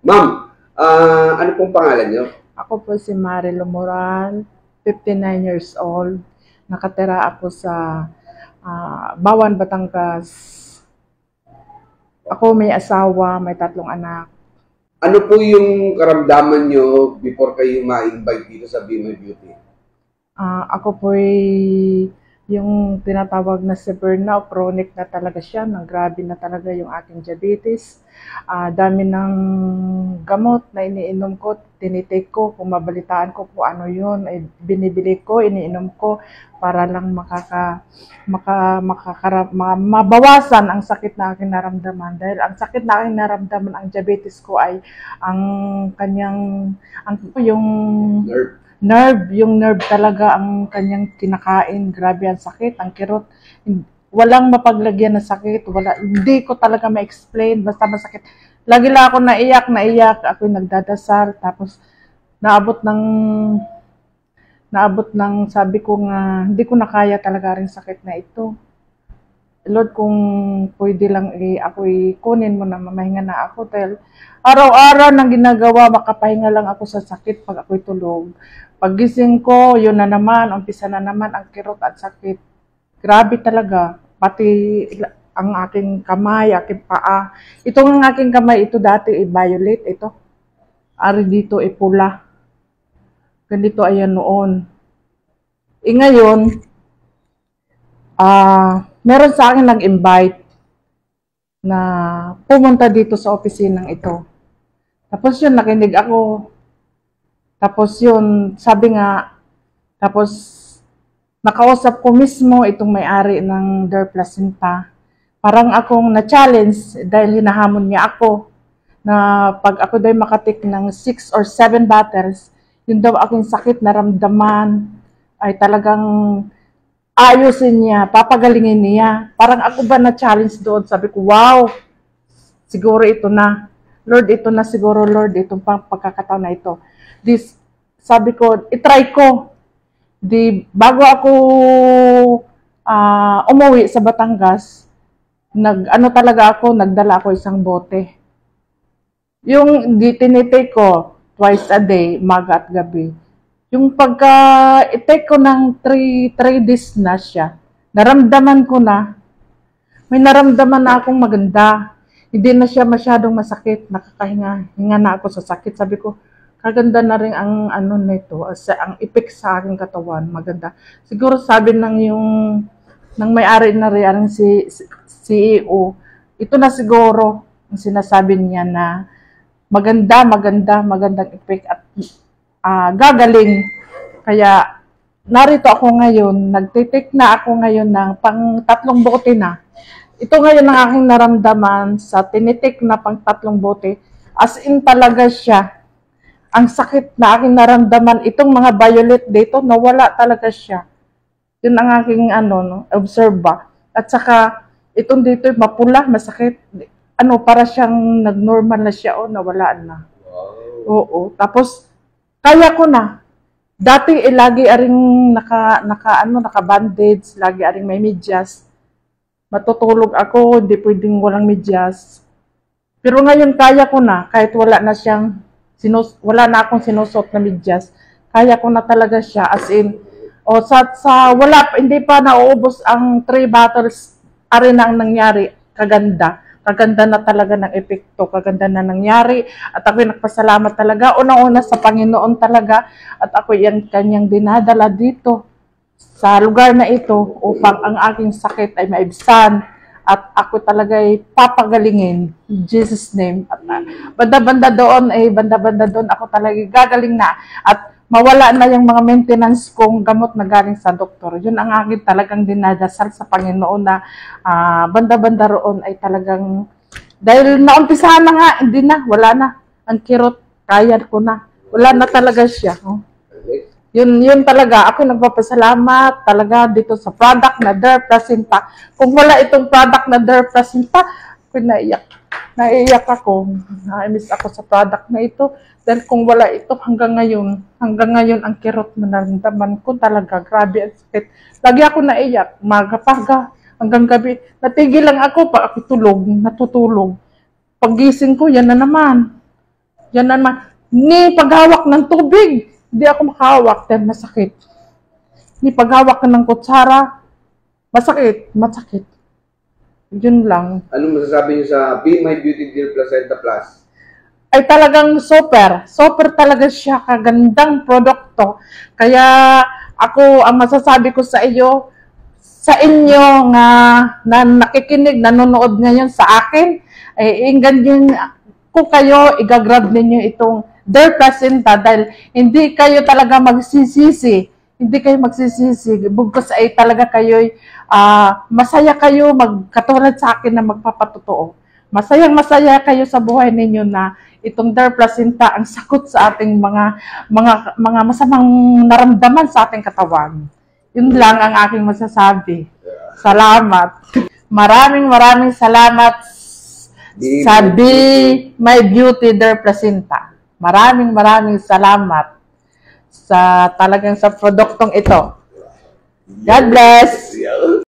Ma'am, ano pong pangalan niyo? Ako po si Marilo Moral, 59 years old. Nakatira ako sa Bawan, Batangas. Ako may asawa, may 3 anak. Ano po yung karamdaman niyo before kayo ma-invite dito sa Be My Beauty? Ako po yung tinatawag na severe na o chronic na talaga siya, nang grabe na talaga yung aking diabetes. Dami ng gamot na iniinom ko, tinitake ko, kung mabalitaan ko kung ano yun, ay binibili ko, iniinom ko para lang mabawasan ang sakit na aking naramdaman. Dahil ang sakit na aking naramdaman, ang diabetes ko ay yung yung nerve talaga ang kanyang kinakain. Grabe ang sakit, ang kirot. Walang mapaglagyan ng sakit. Hindi ko talaga ma-explain. Basta masakit. Lagi lang ako naiyak. Ako nagdadasal. Tapos, naabot ng sabi ko nga, hindi ko na kaya talaga rin sakit na ito. Lord, kung pwede lang ako'y kunin mo na, mamahinga na ako. Dahil araw-araw nang ginagawa, makapahinga lang ako sa sakit pag ako'y tulog. Paggising ko, yun na naman, umpisa na naman ang kirot at sakit. Grabe talaga. Pati ang aking kamay, aking paa. Itong aking kamay, ito dati violet, ito. Ari dito pula. Ganito ayan noon. Ngayon, meron sa akin nag-invite na pumunta dito sa opisinang ito. Tapos yun, nakinig ako. Tapos yun, sabi nga, tapos nakausap ko mismo itong may-ari ng Der Placenta. Parang akong na-challenge dahil hinahamon niya ako na pag ako daw makatik ng 6 or 7 bottles, yun daw aking sakit na ramdaman ay talagang ayusin niya, papagalingin niya. Parang ako ba na-challenge doon? Sabi ko, wow, siguro ito na. Lord, ito na siguro, Lord, itong pagkakataon na ito. Sabi ko, itry ko. Bago ako umuwi sa Batangas, nagdala ako isang bote. Yung tinitake ko, twice a day, umaga at gabi. Yung pagka-take ko ng 3 days na siya, naramdaman ko na, may naramdaman na akong maganda. Hindi na siya masyadong masakit, nakakahinga na ako sa sakit. Sabi ko, kaganda na rin ang nito, ang effect sa aking katawan, maganda. Siguro sabi ng may-ari na rin, si CEO, ito na siguro ang sinasabi niya na magandang effect at gagaling. Kaya narito ako ngayon, nagtitik na ako ngayon ng pang 3 bote na. Ito ngayon ang aking naramdaman sa tinitik na pang 3 bote. As in talaga siya. Ang sakit na aking naramdaman, itong mga violet dito, nawala talaga siya. Yun ang aking observe ba. At saka, itong dito, mapula, masakit. Para siyang nag-normal na siya, nawala na. Wow. Oo. Tapos, kaya ko na. Dati, lagi aring naka-bandage, lagi aring may medyas. Matutulog ako, hindi pwedeng walang medyas. Pero ngayon, kaya ko na, kahit wala na akong sinusot na medyas, kaya ko na talaga siya, as in, hindi pa nauubos ang 3 bottles, ari na ang nangyari, kaganda na talaga ng epekto, kaganda na nangyari, at ako'y nagpasalamat talaga, unang-una sa Panginoon talaga, at ako yung kanyang dinadala dito, sa lugar na ito, upang ang aking sakit ay maibsan, at ako talaga ay papagalingin in Jesus' name. At banda-banda doon ako talaga gagaling na. At mawala na yung mga maintenance kong gamot na galing sa doktor. Yun ang akin talagang dinadasal sa Panginoon na banda-banda roon ay talagang, dahil naumpisahan na nga, hindi na, wala na. Ang kirot, kaya ko na. Wala na talaga siya. Yun talaga, ako nagpapasalamat talaga dito sa product na Der Placenta. Kung wala itong product na Der Placenta, ako naiyak ako. Na-miss ako sa product na ito. Dahil kung wala ito hanggang ngayon ang kirot na naramdaman ko talaga, grabe ang sakit. Lagi ako naiyak, umaga, hanggang gabi. Natigil lang ako pag ako natutulog. Paggising ko, yan na naman. Yan naman. Ni paghawak ng tubig, hindi ako makahawak dahil masakit. Ni paghawak ng kutsara, masakit. Yun lang. Anong masasabi niyo sa Be My Beauty Dear Placenta Plus? Ay talagang super. Super talaga siya. Kagandang produkto. Kaya ako, ang masasabi ko sa inyo nga na nakikinig, nanonood ngayon sa akin, ay inggan din kung kayo, igagrab ninyo itong Dear Placenta dahil hindi kayo talaga magsisisi. Hindi kayo magsisisi. Bugos ay talaga kayo, masaya kayo magkatulad sa akin na magpapatotoo. Masayang-masaya kayo sa buhay ninyo na itong Dear Placenta ang sakot sa ating mga masamang naramdaman sa ating katawan. Yun lang ang aking masasabi. Salamat. Maraming salamat sa Be My Beauty Dear Placenta. Maraming salamat sa talagang sa produktong ito. God bless!